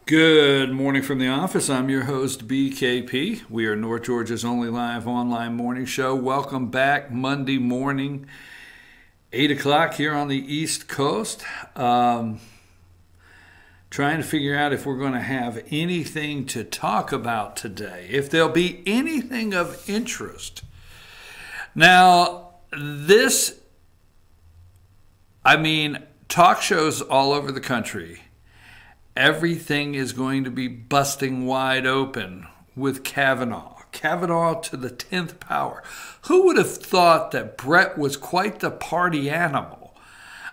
Good morning from the office. I'm your host, BKP. We are North Georgia's only live online morning show. Welcome back Monday morning, 8 o'clock here on the East Coast. Trying to figure out if we're going to have anything to talk about today, if there'll be anything of interest. Now, talk shows all over the country. Everything is going to be busting wide open with Kavanaugh. Kavanaugh to the 10th power. Who would have thought that Brett was quite the party animal?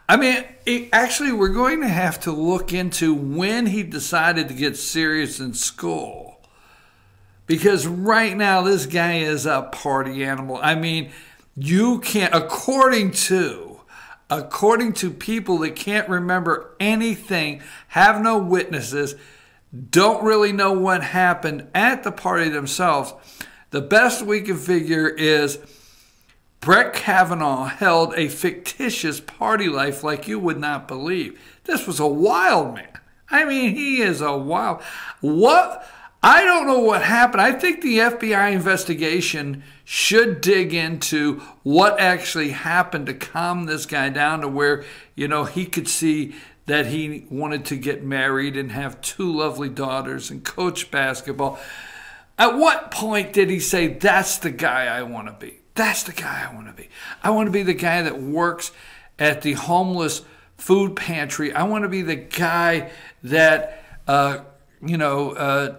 Actually, we're going to have to look into when he decided to get serious in school. Because right now, this guy is a party animal. You can't, according to people that can't remember anything, have no witnesses, don't really know what happened at the party themselves, the best we can figure is Brett Kavanaugh held a fictitious party life like you would not believe. This was a wild man. He is a wild... I don't know what happened. I think the FBI investigation should dig into what actually happened to calm this guy down to where, he could see that he wanted to get married and have two lovely daughters and coach basketball. At what point did he say, that's the guy I want to be? That's the guy I want to be. I want to be the guy that works at the homeless food pantry. I want to be the guy that...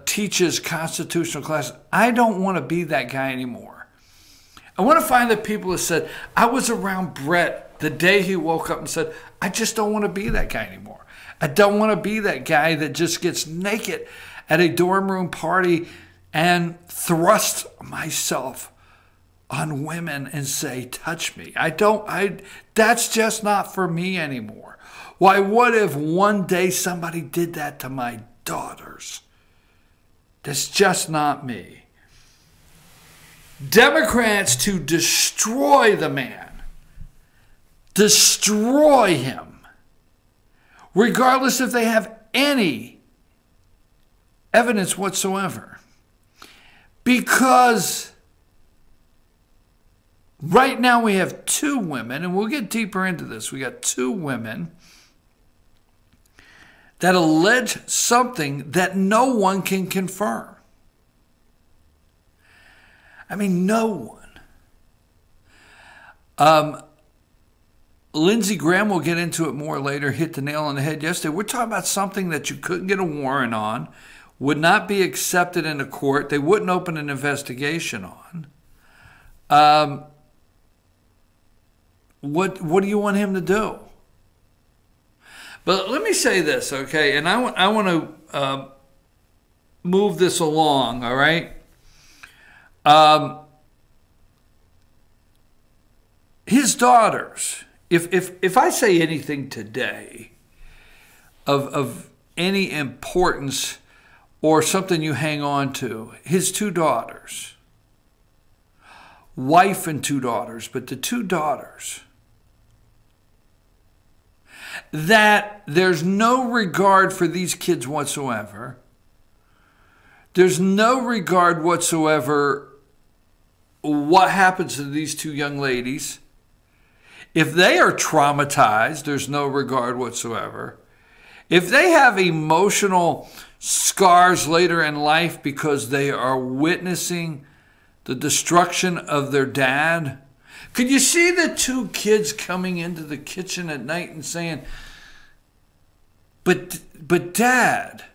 teaches constitutional classes. I don't want to be that guy anymore. I want to find the people that said, I was around Brett the day he woke up and said, I just don't want to be that guy anymore. I don't want to be that guy that just gets naked at a dorm room party and thrusts myself on women and say, touch me. That's just not for me anymore. Why, what if one day somebody did that to my daughters? That's just not me. Democrats to destroy the man, destroy him, regardless if they have any evidence whatsoever. Because right now we have two women, and we'll get deeper into this. We got two women that allege something that no one can confirm. No one. Lindsey Graham, will get into it more later, hit the nail on the head yesterday. We're talking about something that you couldn't get a warrant on, would not be accepted in a court, they wouldn't open an investigation on. What do you want him to do? But let me say this, okay? And I want to move this along, all right? His daughters, if I say anything today of any importance or something you hang on to, his two daughters, wife and two daughters, but the two daughters, that there's no regard for these kids whatsoever. There's no regard whatsoever what happens to these two young ladies. If they are traumatized, there's no regard whatsoever. If they have emotional scars later in life because they are witnessing the destruction of their dad, could you see the two kids coming into the kitchen at night and saying, but Dad?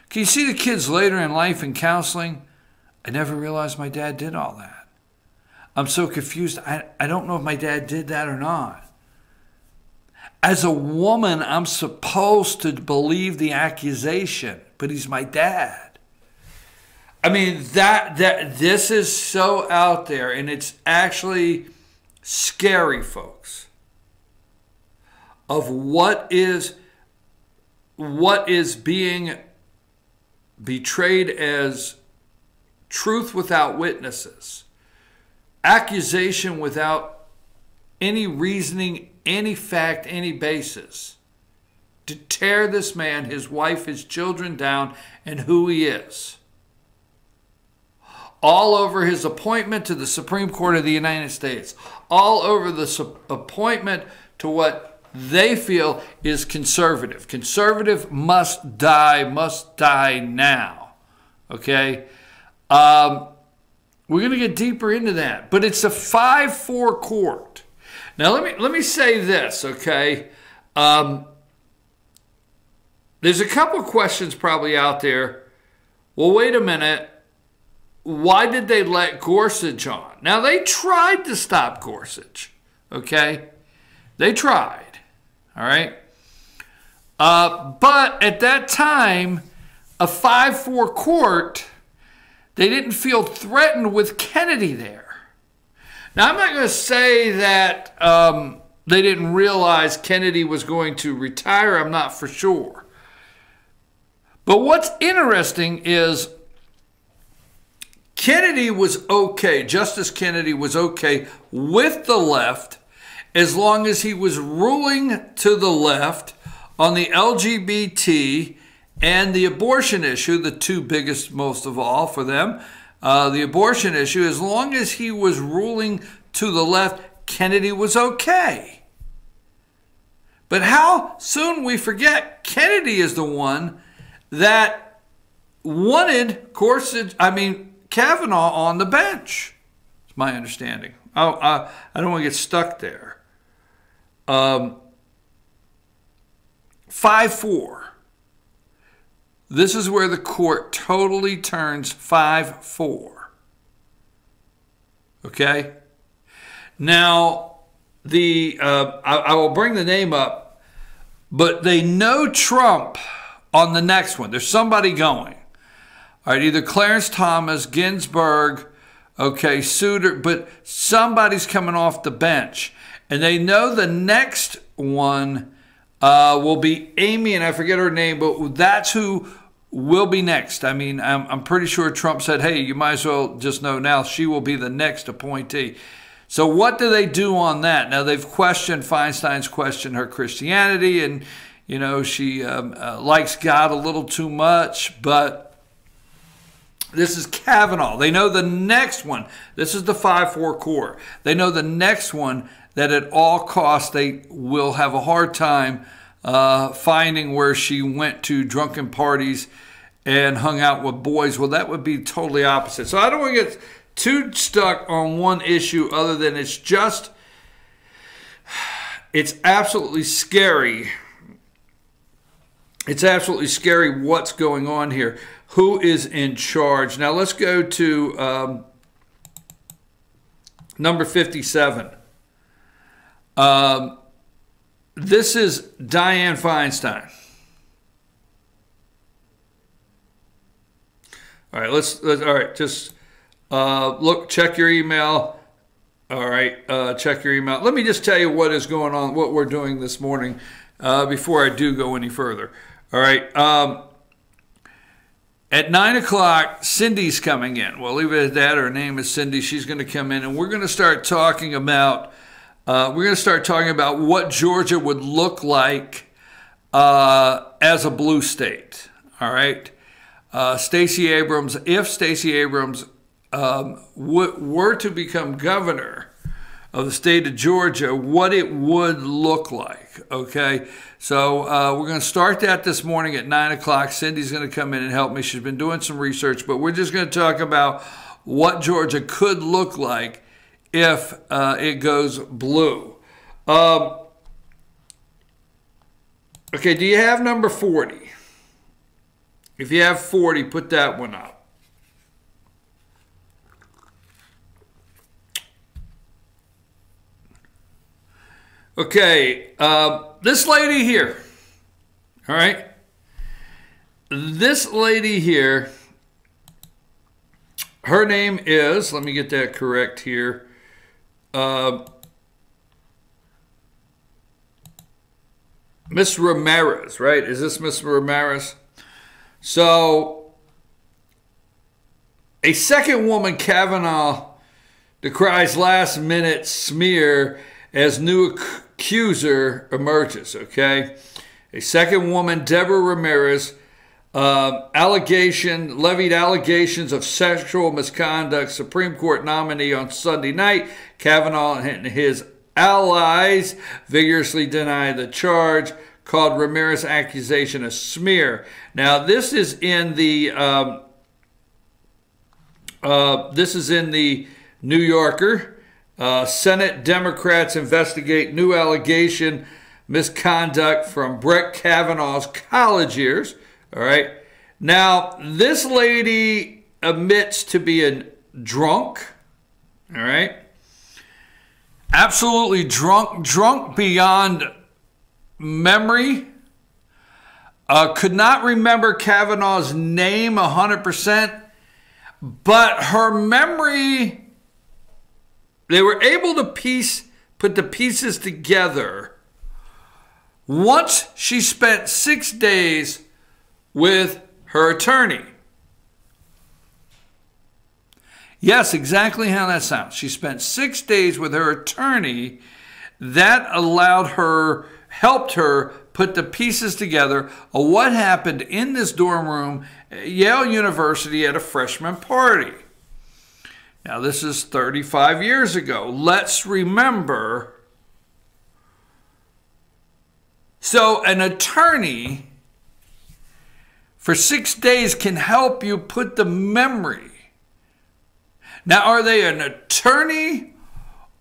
Can you see the kids later in life in counseling? I never realized my dad did all that. I'm so confused. I don't know if my dad did that or not. As a woman, I'm supposed to believe the accusation, but he's my dad. This is so out there, and it's actually scary, folks, of what is being betrayed as truth without witnesses, accusation without any reasoning, any fact, any basis. to tear this man, his wife, his children down, and who he is. All over his appointment to the Supreme Court of the United States. All over the appointment to what they feel is conservative. Conservative must die now. Okay? We're going to get deeper into that. But it's a 5-4 court. Now, let me say this, okay? There's a couple of questions probably out there. Well, wait a minute. Why did they let Gorsuch on? Now, they tried to stop Gorsuch, okay? They tried, all right? But at that time, a 5-4 court, they didn't feel threatened with Kennedy there. Now, I'm not going to say that they didn't realize Kennedy was going to retire. I'm not for sure. But what's interesting is Kennedy was okay, Justice Kennedy was okay with the left as long as he was ruling to the left on the LGBT and the abortion issue, the two biggest most of all for them. The abortion issue, as long as he was ruling to the left, Kennedy was okay. But how soon we forget Kennedy is the one that wanted Kavanaugh on the bench. It's my understanding. I don't want to get stuck there. 5-4. This is where the court totally turns 5-4. Okay? Now, I will bring the name up, but they know Trump on the next one. There's somebody going. All right, either Clarence Thomas, Ginsburg, okay, Souter, but somebody's coming off the bench. And they know the next one will be Amy, and I forget her name, but that's who will be next. I mean, I'm pretty sure Trump said, hey, you might as well just know now she will be the next appointee. So what do they do on that? Now, they've Feinstein's questioned her Christianity, and, you know, she likes God a little too much, but this is Kavanaugh. They know the next one. This is the 5-4 court. They know the next one that at all costs they will have a hard time finding where she went to drunken parties and hung out with boys. Well, that would be totally opposite. So I don't want to get too stuck on one issue other than it's absolutely scary. It's absolutely scary what's going on here. Who is in charge? Now let's go to number 57. This is Dianne Feinstein. All right, all right, just look, check your email. All right, check your email. Let me just tell you what is going on, what we're doing this morning before I do go any further. All right, at 9 o'clock, Cindy's coming in. We'll leave it at that. Her name is Cindy. She's going to come in, and we're going to start talking about what Georgia would look like as a blue state. All right, Stacey Abrams. If Stacey Abrams were to become governor of the state of Georgia, what it would look like. Okay, so we're going to start that this morning at 9 o'clock. Cindy's going to come in and help me. She's been doing some research, but we're just going to talk about what Georgia could look like if it goes blue. Okay, do you have number 40? If you have 40, put that one up. Okay, this lady here, all right? This lady here, her name is, let me get that correct here, Miss Ramirez, right? Is this Miss Ramirez? So, a second woman, Kavanaugh, decries last-minute smear as new accuser emerges, okay? A second woman, Deborah Ramirez, levied allegations of sexual misconduct. Supreme Court nominee on Sunday night. Kavanaugh and his allies vigorously denied the charge, called Ramirez's accusation a smear. Now, this is in the New Yorker. Senate Democrats investigate new allegation misconduct from Brett Kavanaugh's college years. All right. Now, this lady admits to being drunk. All right. Absolutely drunk beyond memory. Could not remember Kavanaugh's name 100%, but her memory, they were able to put the pieces together once she spent 6 days with her attorney. Yes, exactly how that sounds. She spent 6 days with her attorney. That helped her put the pieces together of what happened in this dorm room at Yale University at a freshman party. Now, this is 35 years ago. Let's remember. So an attorney for 6 days can help you put the memory. Now, are they an attorney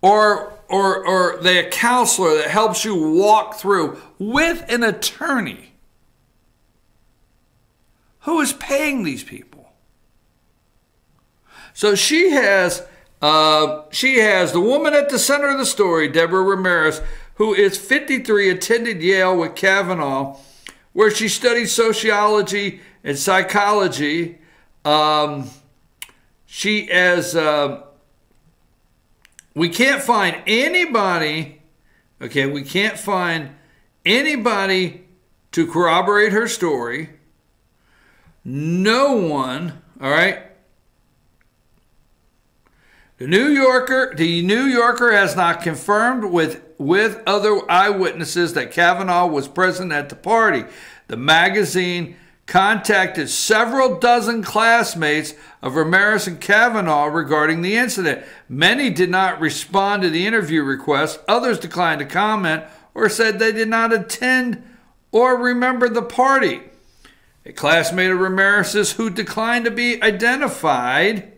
or are they a counselor that helps you walk through with an attorney? Who is paying these people? So she has the woman at the center of the story, Deborah Ramirez, who is 53, attended Yale with Kavanaugh, where she studied sociology and psychology. We can't find anybody, okay, we can't find anybody to corroborate her story. No one, all right? The New Yorker has not confirmed with other eyewitnesses that Kavanaugh was present at the party. The magazine contacted several dozen classmates of Ramirez and Kavanaugh regarding the incident. Many did not respond to the interview request. Others declined to comment or said they did not attend or remember the party. A classmate of Ramirez's who declined to be identified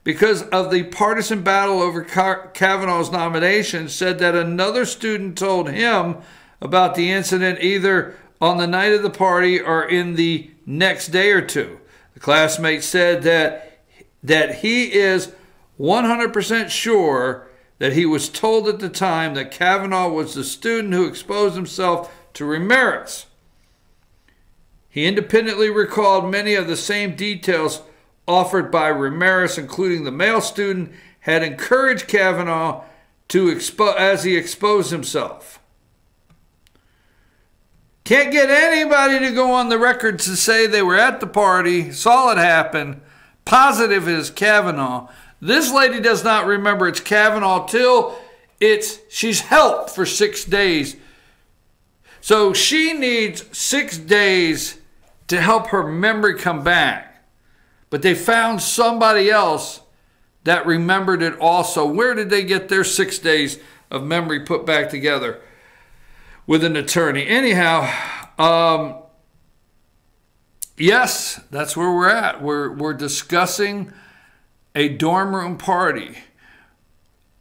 because of the partisan battle over Kavanaugh's nomination said that another student told him about the incident either on the night of the party or in the next day or two. The classmate said that he is 100% sure that he was told at the time that Kavanaugh was the student who exposed himself to Ramirez. He independently recalled many of the same details offered by Ramirez, including the male student had encouraged Kavanaugh as he exposed himself. Can't get anybody to go on the record to say they were at the party, saw it happen, positive is Kavanaugh. This lady does not remember it's Kavanaugh till she's helped for 6 days. So she needs 6 days to help her memory come back. But they found somebody else that remembered it also. Where did they get their 6 days of memory put back together? With an attorney. Anyhow, yes, that's where we're at. We're discussing a dorm room party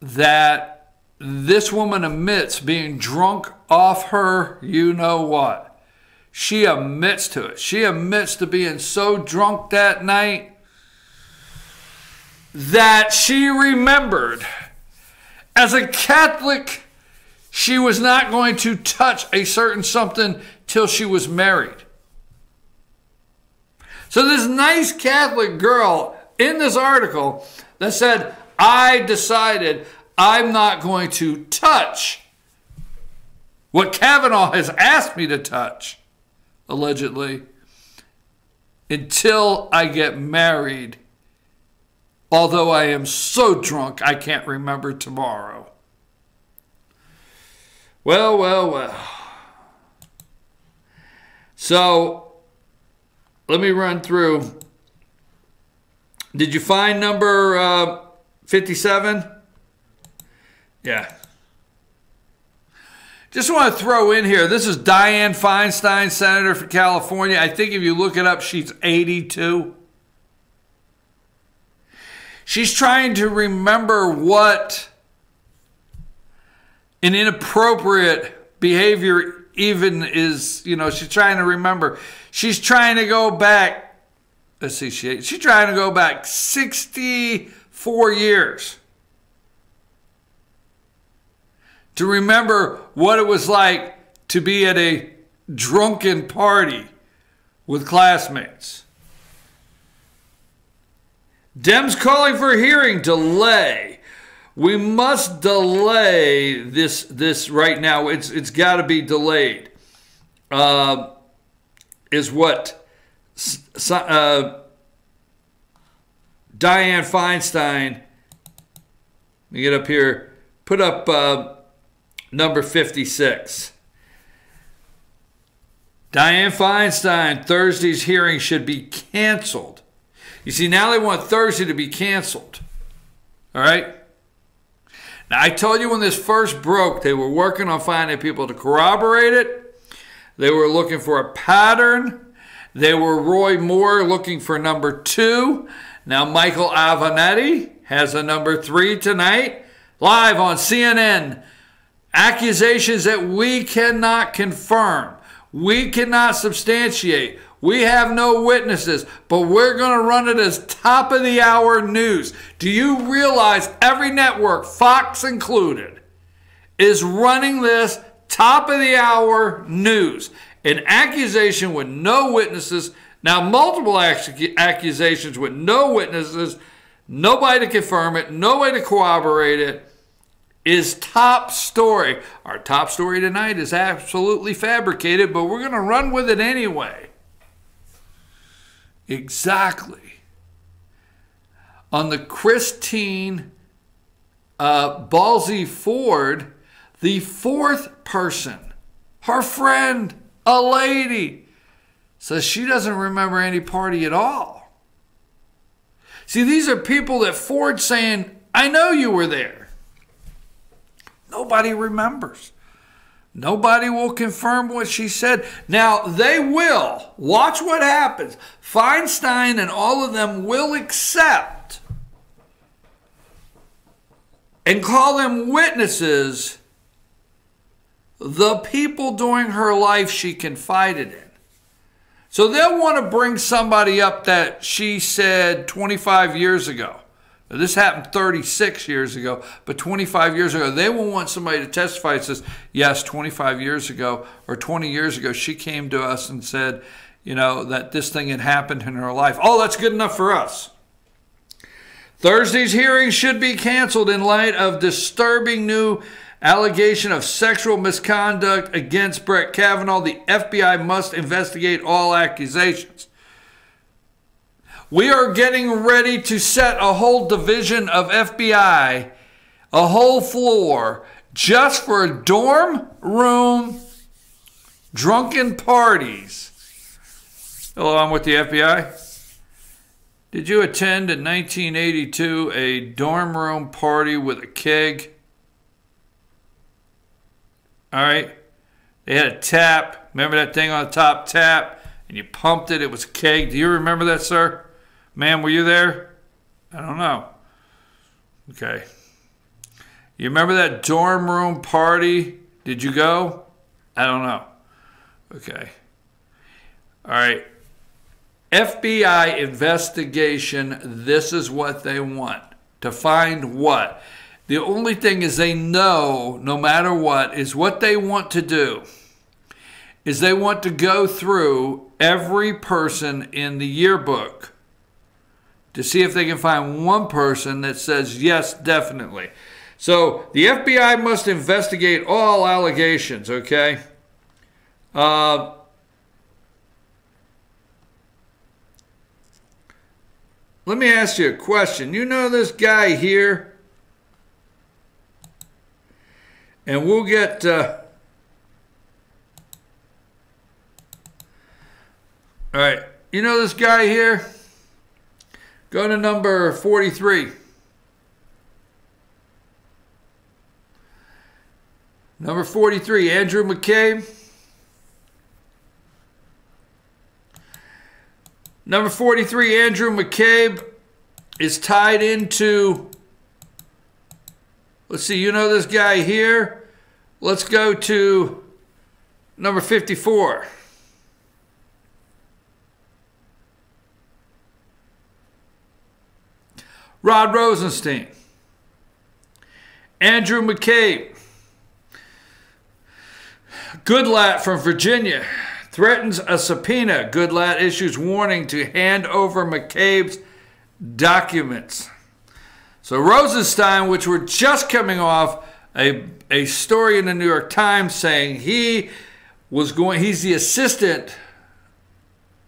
that this woman admits being drunk off her you-know-what. She admits to it. She admits to being so drunk that night that she remembered. As a Catholic, she was not going to touch a certain something till she was married. So this nice Catholic girl in this article that said, I decided I'm not going to touch what Kavanaugh has asked me to touch, allegedly, until I get married. Although I am so drunk I can't remember tomorrow. Well, well, well. So let me run through. Did you find number 57? Yeah. Just want to throw in here, this is Dianne Feinstein, Senator for California. I think if you look it up, she's 82. She's trying to remember what an inappropriate behavior even is, she's trying to remember. She's trying to go back, let's see, she's trying to go back 64 years to remember what it was like to be at a drunken party with classmates. Dems calling for hearing delay. We must delay this right now. It's got to be delayed. Is what Dianne Feinstein, let me get up here, put up number 56. Dianne Feinstein, Thursday's hearing should be canceled. You see, now they want Thursday to be canceled. All right? Now, I told you when this first broke, they were working on finding people to corroborate it. They were looking for a pattern. They were Roy Moore looking for number 2. Now, Michael Avenatti has a number 3 tonight. Live on CNN. Accusations that we cannot confirm. We cannot substantiate. We have no witnesses, but we're going to run it as top of the hour news. Do you realize every network, Fox included, is running this top of the hour news? An accusation with no witnesses, now multiple accusations with no witnesses, nobody to confirm it, nobody to corroborate it, is top story. Our top story tonight is absolutely fabricated, but we're going to run with it anyway. Exactly. On the Christine Ballsy Ford, the 4th person, her friend, a lady, says she doesn't remember any party at all. See, these are people that Ford's saying, I know you were there. Nobody remembers. Nobody will confirm what she said. Now, they will. Watch what happens. Feinstein and all of them will accept and call them witnesses the people during her life she confided in. So they'll want to bring somebody up that she said 25 years ago. Now, this happened 36 years ago, but 25 years ago, they will want somebody to testify that says, yes, 25 years ago or 20 years ago, she came to us and said, that this thing had happened in her life. Oh, that's good enough for us. Thursday's hearing should be canceled in light of disturbing new allegation of sexual misconduct against Brett Kavanaugh. The FBI must investigate all accusations. We are getting ready to set a whole division of FBI, a whole floor, just for dorm room drunken parties. Hello, I'm with the FBI. Did you attend in 1982 a dorm room party with a keg? All right. They had a tap. Remember that thing on the top, tap? And you pumped it. It was a keg. Do you remember that, sir? Ma'am, were you there? I don't know. Okay. You remember that dorm room party? Did you go? I don't know. Okay. All right. FBI investigation, this is what they want. To find what? The only thing is they know, no matter what, is what they want to do is they want to go through every person in the yearbook to see if they can find one person that says, yes, definitely. So the FBI must investigate all allegations, okay? Let me ask you a question. You know this guy here? And we'll get... All right. You know this guy here? Go to number 43. Number 43, Andrew McCabe. Number 43, Andrew McCabe is tied into, let's see, you know this guy here? Let's go to number 54. Rod Rosenstein. Andrew McCabe. Goodlatte from Virginia threatens a subpoena. Goodlatte issues warning to hand over McCabe's documents. So Rosenstein, which we're just coming off a story in the New York Times saying he's the Assistant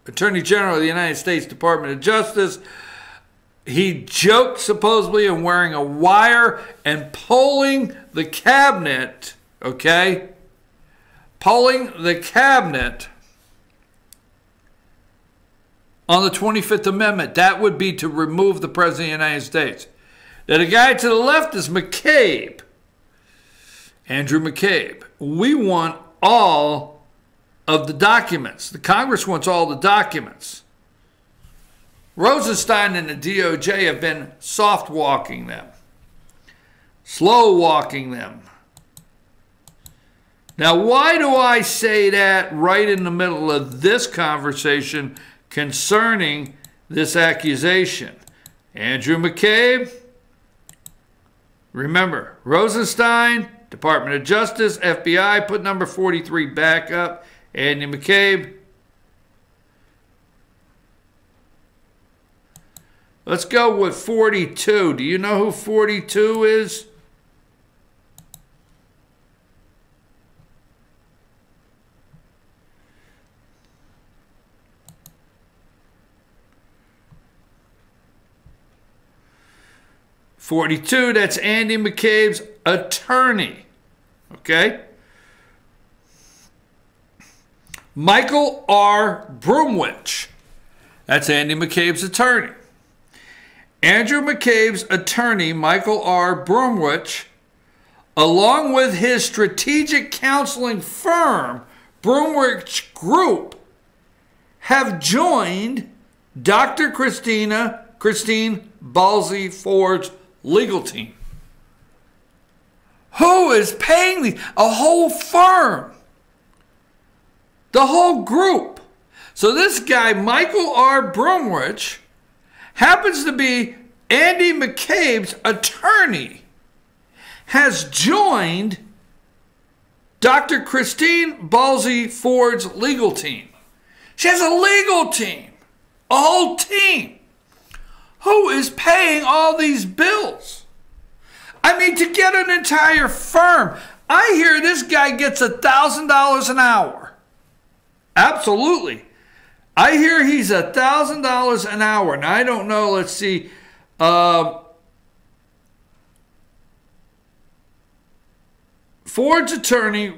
Attorney General of the United States Department of Justice. He joked supposedly in wearing a wire and polling the cabinet, okay? Polling the cabinet on the 25th Amendment. That would be to remove the President of the United States. Now, the guy to the left is McCabe. Andrew McCabe. We want all of the documents. The Congress wants all the documents. Rosenstein and the DOJ have been soft-walking them, slow-walking them. Now, why do I say that right in the middle of this conversation concerning this accusation? Andrew McCabe, remember, Rosenstein, Department of Justice, FBI, put number 43 back up. Andy McCabe. Let's go with 42. Do you know who 42 is? .42, that's Andy McCabe's attorney. Okay? Michael R. Bromwich. That's Andy McCabe's attorney. Andrew McCabe's attorney, Michael R. Bromwich, along with his strategic counseling firm, Bromwich Group, have joined Dr. Christine Ballsy Ford's legal team. Who is paying a whole firm? The whole group. So this guy, Michael R. Bromwich, happens to be Andy McCabe's attorney, has joined Dr. Christine Ballsy Ford's legal team. She has a legal team, a whole team. Who is paying all these bills? I mean, to get an entire firm. I hear this guy gets $1,000 an hour. Absolutely. I hear he's $1,000 an hour. Now, I don't know. Let's see. Ford's attorney,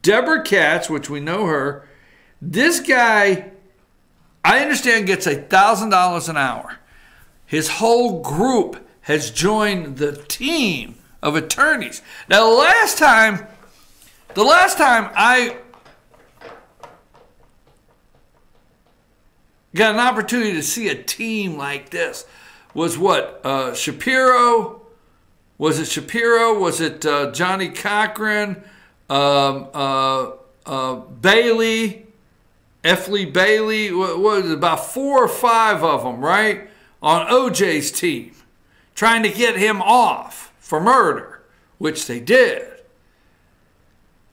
Deborah Katz, which we know her, this guy, I understand, gets $1,000 an hour. His whole group has joined the team of attorneys. Now, the last time I got an opportunity to see a team like this was what? Shapiro? Was it Shapiro? Was it Johnny Cochran? Bailey? F. Lee Bailey? What was it? About 4 or 5 of them, right? On OJ's team. Trying to get him off for murder, which they did.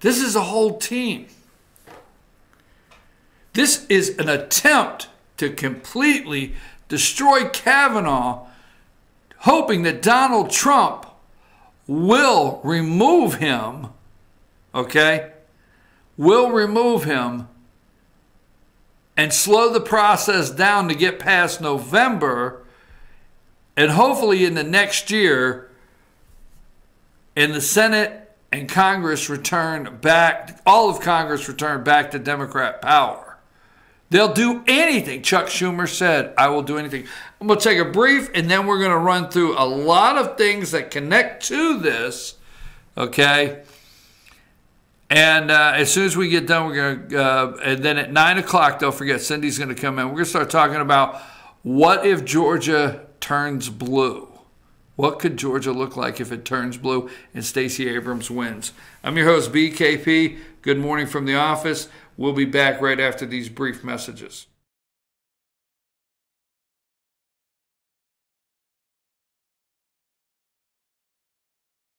This is a whole team. This is an attempt to completely destroy Kavanaugh, hoping that Donald Trump will remove him, okay? Will remove him and slow the process down to get past November, and hopefully in the next year, in the Senate and Congress return back, all of Congress return back to Democrat power. They'll do anything. Chuck Schumer said, I will do anything. I'm going to take a brief, and then we're going to run through a lot of things that connect to this, okay? And as soon as we get done, we're going to, and then at 9 o'clock, don't forget, Cindy's going to come in. We're going to start talking about what if Georgia turns blue? What could Georgia look like if it turns blue and Stacey Abrams wins? I'm your host, BKP. Good morning from the office. We'll be back right after these brief messages.